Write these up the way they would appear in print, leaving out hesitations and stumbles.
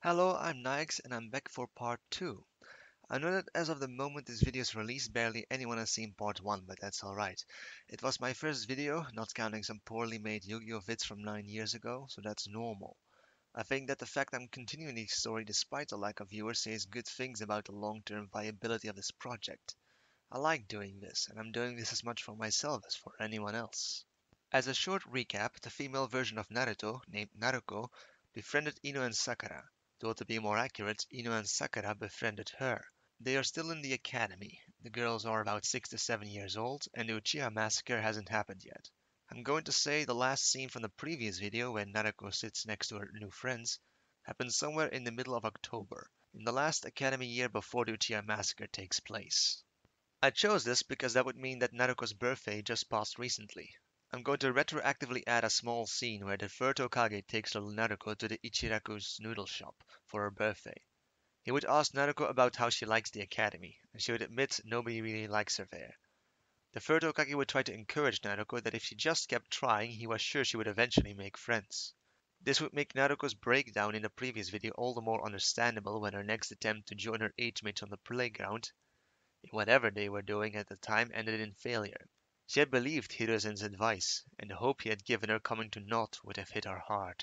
Hello, I'm Nikes and I'm back for part 2. I know that as of the moment this video is released, barely anyone has seen part 1, but that's alright. It was my first video, not counting some poorly made Yu-Gi-Oh vids from 9 years ago, so that's normal. I think that the fact I'm continuing the story despite the lack of viewers says good things about the long-term viability of this project. I like doing this, and I'm doing this as much for myself as for anyone else. As a short recap, the female version of Naruto, named Naruko, befriended Ino and Sakura. Though to be more accurate, Ino and Sakura befriended her. They are still in the academy. The girls are about 6 to 7 years old, and the Uchiha massacre hasn't happened yet. I'm going to say the last scene from the previous video, when Naruko sits next to her new friends, happened somewhere in the middle of October, in the last academy year before the Uchiha massacre takes place. I chose this because that would mean that Naruko's birthday just passed recently. I'm going to retroactively add a small scene where the third Hokage takes little Naruko to the Ichiraku's noodle shop for her birthday. He would ask Naruko about how she likes the academy, and she would admit nobody really likes her there. The third Hokage would try to encourage Naruko that if she just kept trying, he was sure she would eventually make friends. This would make Naruko's breakdown in the previous video all the more understandable when her next attempt to join her age mates on the playground, whatever they were doing at the time, ended in failure. She had believed Hiruzen's advice, and the hope he had given her coming to naught would have hit her hard.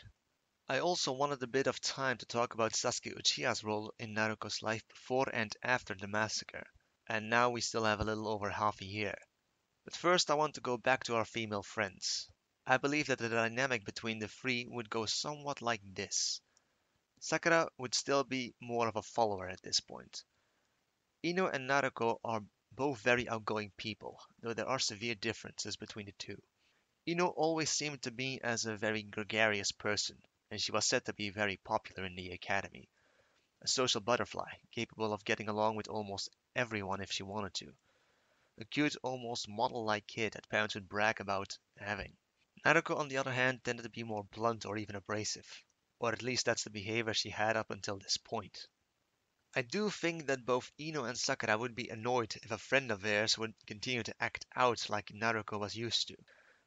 I also wanted a bit of time to talk about Sasuke Uchiha's role in Naruko's life before and after the massacre, and now we still have a little over half a year. But first I want to go back to our female friends. I believe that the dynamic between the three would go somewhat like this. Sakura would still be more of a follower at this point. Ino and Naruko are both very outgoing people, though there are severe differences between the two. Ino always seemed to me as a very gregarious person, and she was said to be very popular in the academy. A social butterfly, capable of getting along with almost everyone if she wanted to. A cute, almost model-like kid that parents would brag about having. Naruko, on the other hand, tended to be more blunt or even abrasive. Or at least that's the behavior she had up until this point. I do think that both Ino and Sakura would be annoyed if a friend of theirs would continue to act out like Naruko was used to.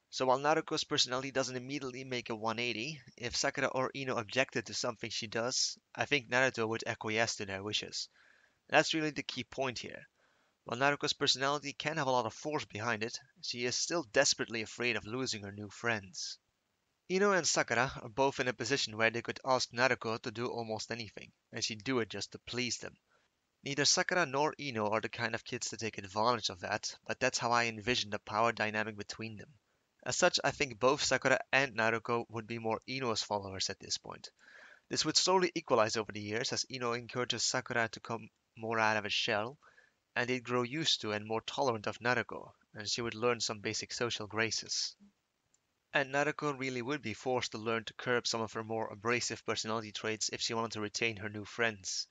So while Naruko's personality doesn't immediately make a 180, if Sakura or Ino objected to something she does, I think Naruto would acquiesce to their wishes. That's really the key point here. While Naruko's personality can have a lot of force behind it, she is still desperately afraid of losing her new friends. Ino and Sakura are both in a position where they could ask Naruko to do almost anything, and she'd do it just to please them. Neither Sakura nor Ino are the kind of kids to take advantage of that, but that's how I envision the power dynamic between them. As such, I think both Sakura and Naruko would be more Ino's followers at this point. This would slowly equalize over the years as Ino encourages Sakura to come more out of his shell, and they'd grow used to and more tolerant of Naruko, and she would learn some basic social graces. And Naruko really would be forced to learn to curb some of her more abrasive personality traits if she wanted to retain her new friends.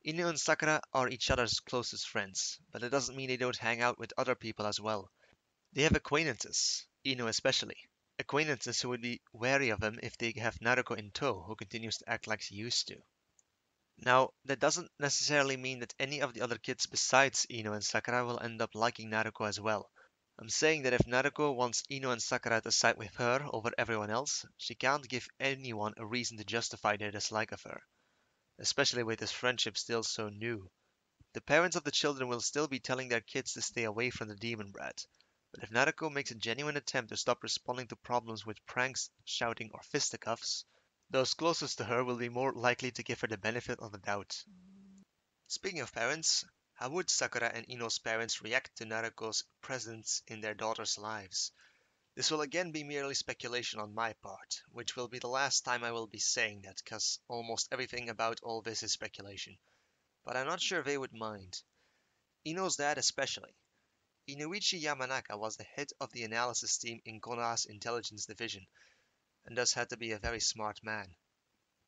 Ino and Sakura are each other's closest friends, but it doesn't mean they don't hang out with other people as well. They have acquaintances, Ino especially. Acquaintances who would be wary of them if they have Naruko in tow, who continues to act like she used to. Now, that doesn't necessarily mean that any of the other kids besides Ino and Sakura will end up liking Naruko as well. I'm saying that if Naruko wants Ino and Sakura to side with her over everyone else, she can't give anyone a reason to justify their dislike of her, especially with this friendship still so new. The parents of the children will still be telling their kids to stay away from the demon brat, but if Naruko makes a genuine attempt to stop responding to problems with pranks, shouting, or fisticuffs, those closest to her will be more likely to give her the benefit of the doubt. Speaking of parents, how would Sakura and Ino's parents react to Naruko's presence in their daughters' lives? This will again be merely speculation on my part, which will be the last time I will be saying that, because almost everything about all this is speculation. But I'm not sure they would mind. Ino's dad especially. Inoichi Yamanaka was the head of the analysis team in Konoha's intelligence division, and thus had to be a very smart man.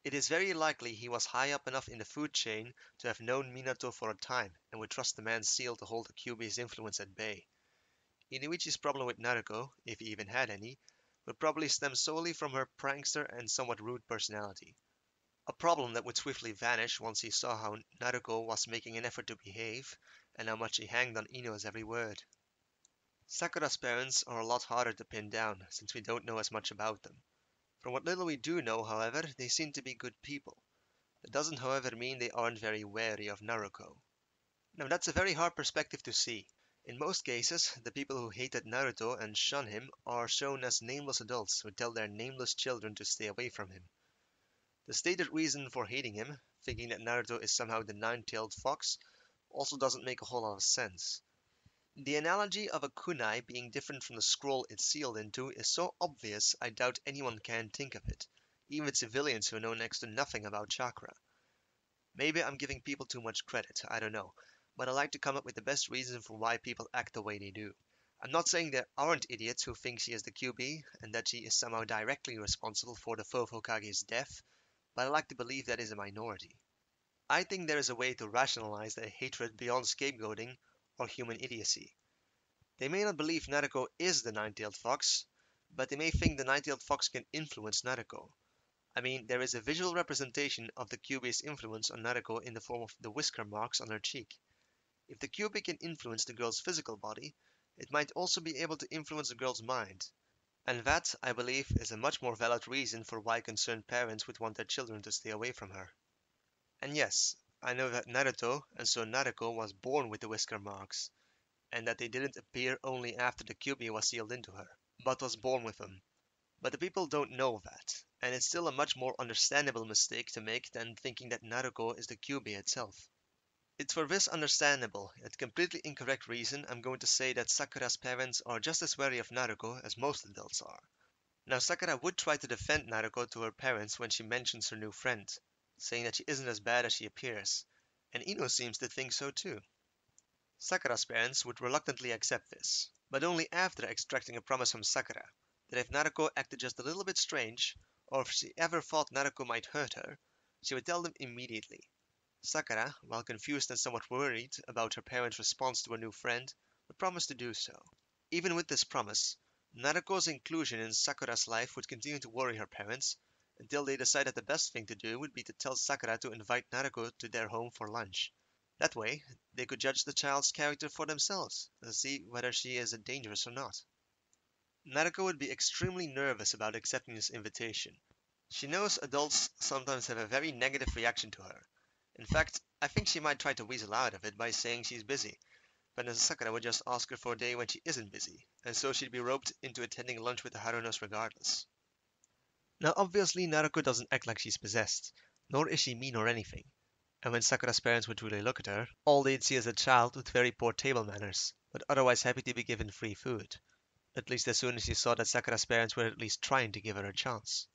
It is very likely he was high up enough in the food chain to have known Minato for a time, and would trust the man's seal to hold Kyuubi's influence at bay. Inoichi's problem with Naruko, if he even had any, would probably stem solely from her prankster and somewhat rude personality. A problem that would swiftly vanish once he saw how Naruko was making an effort to behave, and how much he hanged on Ino's every word. Sakura's parents are a lot harder to pin down, since we don't know as much about them. From what little we do know, however, they seem to be good people. That doesn't, however, mean they aren't very wary of Naruto. Now, that's a very hard perspective to see. In most cases, the people who hated Naruto and shun him are shown as nameless adults who tell their nameless children to stay away from him. The stated reason for hating him, thinking that Naruto is somehow the nine-tailed fox, also doesn't make a whole lot of sense. The analogy of a kunai being different from the scroll it's sealed into is so obvious I doubt anyone can think of it, even civilians who know next to nothing about chakra. Maybe I'm giving people too much credit, I don't know, but I like to come up with the best reason for why people act the way they do. I'm not saying there aren't idiots who think she is the QB and that she is somehow directly responsible for the Fofokage's death, but I like to believe that is a minority. I think there is a way to rationalize their hatred beyond scapegoating or human idiocy. They may not believe Narako is the nine-tailed fox, but they may think the nine-tailed fox can influence Narako. I mean, there is a visual representation of the QB's influence on Narako in the form of the whisker marks on her cheek. If the QB can influence the girl's physical body, it might also be able to influence the girl's mind. And that, I believe, is a much more valid reason for why concerned parents would want their children to stay away from her. And yes, I know that Naruto, and so Narako, was born with the whisker marks, and that they didn't appear only after the QB was sealed into her, but was born with them. But the people don't know that, and it's still a much more understandable mistake to make than thinking that Naruto is the QB itself. It's for this understandable, yet completely incorrect reason I'm going to say that Sakura's parents are just as wary of Naruto as most adults are. Now, Sakura would try to defend Naruto to her parents when she mentions her new friend, saying that she isn't as bad as she appears, and Ino seems to think so too. Sakura's parents would reluctantly accept this, but only after extracting a promise from Sakura that if Naruto acted just a little bit strange, or if she ever thought Naruto might hurt her, she would tell them immediately. Sakura, while confused and somewhat worried about her parents' response to her new friend, would promise to do so. Even with this promise, Naruto's inclusion in Sakura's life would continue to worry her parents until they decided the best thing to do would be to tell Sakura to invite Naruto to their home for lunch. That way, they could judge the child's character for themselves and see whether she is dangerous or not. Naruto would be extremely nervous about accepting this invitation. She knows adults sometimes have a very negative reaction to her. In fact, I think she might try to weasel out of it by saying she's busy, but then Sakura would just ask her for a day when she isn't busy, and so she'd be roped into attending lunch with the Harunos regardless. Now, obviously, Naruto doesn't act like she's possessed, nor is she mean or anything. And when Sakura's parents would really look at her, all they'd see is a child with very poor table manners, but otherwise happy to be given free food. At least as soon as she saw that Sakura's parents were at least trying to give her a chance.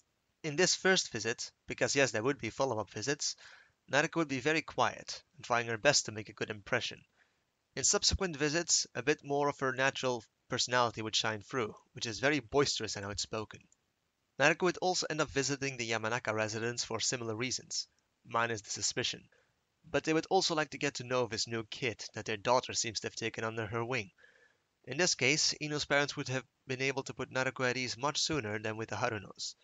In this first visit, because yes, there would be follow-up visits, Naruto would be very quiet, and trying her best to make a good impression. In subsequent visits, a bit more of her natural personality would shine through, which is very boisterous and outspoken. Naruto would also end up visiting the Yamanaka residence for similar reasons, minus the suspicion. But they would also like to get to know this new kid that their daughter seems to have taken under her wing. In this case, Ino's parents would have been able to put Naruto at ease much sooner than with the Harunos.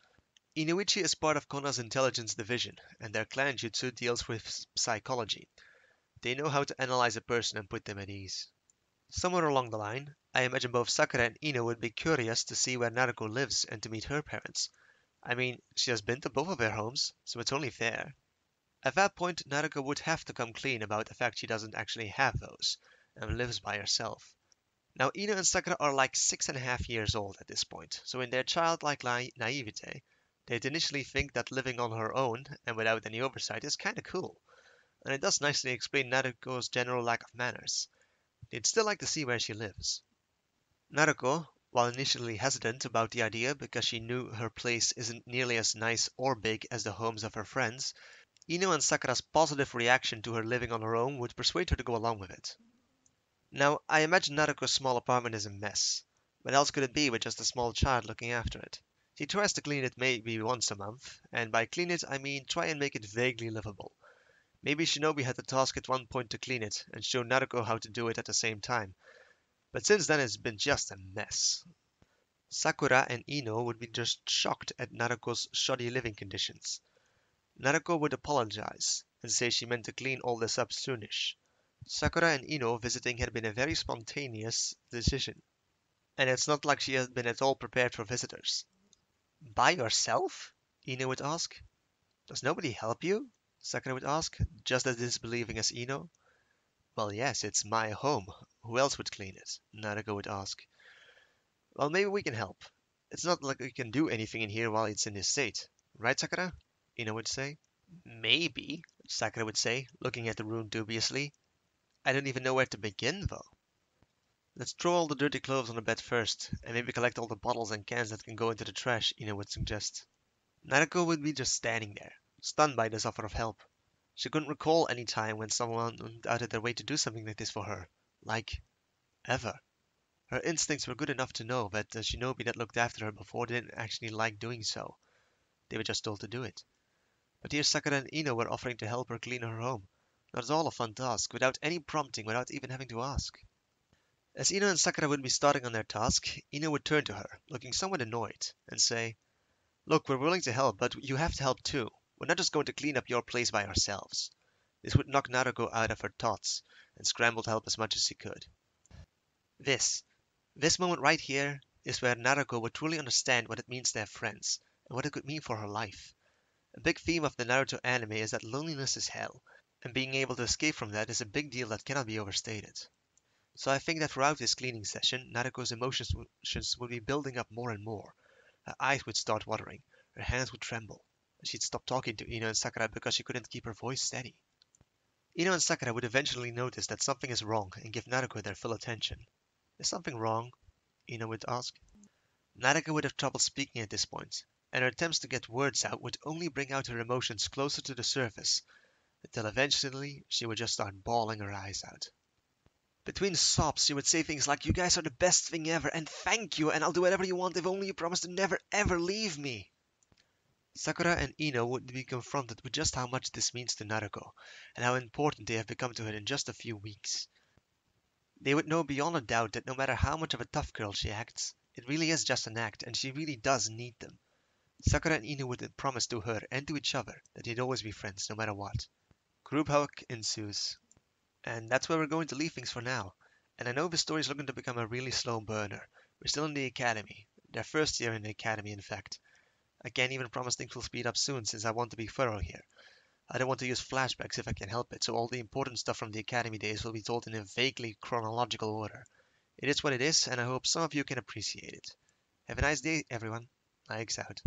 Inuichi is part of Konoha's intelligence division, and their clan jutsu deals with psychology. They know how to analyze a person and put them at ease. Somewhere along the line, I imagine both Sakura and Ino would be curious to see where Naruto lives and to meet her parents. I mean, she has been to both of their homes, so it's only fair. At that point, Naruto would have to come clean about the fact she doesn't actually have those, and lives by herself. Now, Ino and Sakura are like 6.5 years old at this point, so in their childlike naivete, they'd initially think that living on her own and without any oversight is kinda cool, and it does nicely explain Naruko's general lack of manners. They'd still like to see where she lives. Naruko, while initially hesitant about the idea because she knew her place isn't nearly as nice or big as the homes of her friends, Ino and Sakura's positive reaction to her living on her own would persuade her to go along with it. Now, I imagine Naruko's small apartment is a mess. What else could it be with just a small child looking after it? She tries to clean it maybe once a month, and by clean it I mean try and make it vaguely livable. Maybe Shinobi had the task at one point to clean it, and show Naruko how to do it at the same time, but since then it's been just a mess. Sakura and Ino would be just shocked at Naruko's shoddy living conditions. Naruko would apologize and say she meant to clean all this up soonish. Sakura and Ino visiting had been a very spontaneous decision, and it's not like she had been at all prepared for visitors. By yourself? Ino would ask. Does nobody help you? Sakura would ask, just as disbelieving as Ino. Well, yes, it's my home. Who else would clean it? Nanako would ask. Well, maybe we can help. It's not like we can do anything in here while it's in this state. Right, Sakura? Ino would say. Maybe, Sakura would say, looking at the room dubiously. I don't even know where to begin, though. Let's throw all the dirty clothes on the bed first, and maybe collect all the bottles and cans that can go into the trash, Ino would suggest. Narako would be just standing there, stunned by this offer of help. She couldn't recall any time when someone went out of their way to do something like this for her. Like, ever. Her instincts were good enough to know that the shinobi that looked after her before didn't actually like doing so. They were just told to do it. But here Sakura and Ino were offering to help her clean her home. Not at all a fun task, without any prompting, without even having to ask. As Ino and Sakura would be starting on their task, Ino would turn to her, looking somewhat annoyed, and say, Look, we're willing to help, but you have to help too. We're not just going to clean up your place by ourselves. This would knock Naruko out of her thoughts, and scramble to help as much as she could. This, this moment right here, is where Naruko would truly understand what it means to have friends, and what it could mean for her life. A big theme of the Naruto anime is that loneliness is hell, and being able to escape from that is a big deal that cannot be overstated. So I think that throughout this cleaning session, Naruko's emotions would be building up more and more. Her eyes would start watering, her hands would tremble, and she'd stop talking to Ino and Sakura because she couldn't keep her voice steady. Ino and Sakura would eventually notice that something is wrong and give Naruko their full attention. Is something wrong? Ino would ask. Naruko would have trouble speaking at this point, and her attempts to get words out would only bring out her emotions closer to the surface, until eventually she would just start bawling her eyes out. Between sobs, she would say things like, You guys are the best thing ever, and thank you, and I'll do whatever you want if only you promise to never ever leave me. Sakura and Ino would be confronted with just how much this means to Naruko, and how important they have become to her in just a few weeks. They would know beyond a doubt that no matter how much of a tough girl she acts, it really is just an act, and she really does need them. Sakura and Ino would promise to her and to each other that they'd always be friends, no matter what. Group hug ensues. And that's where we're going to leave things for now. And I know the story's looking to become a really slow burner. We're still in the academy. Their first year in the academy, in fact. I can't even promise things will speed up soon since I want to be thorough here. I don't want to use flashbacks if I can help it, so all the important stuff from the academy days will be told in a vaguely chronological order. It is what it is, and I hope some of you can appreciate it. Have a nice day, everyone. Ike's out.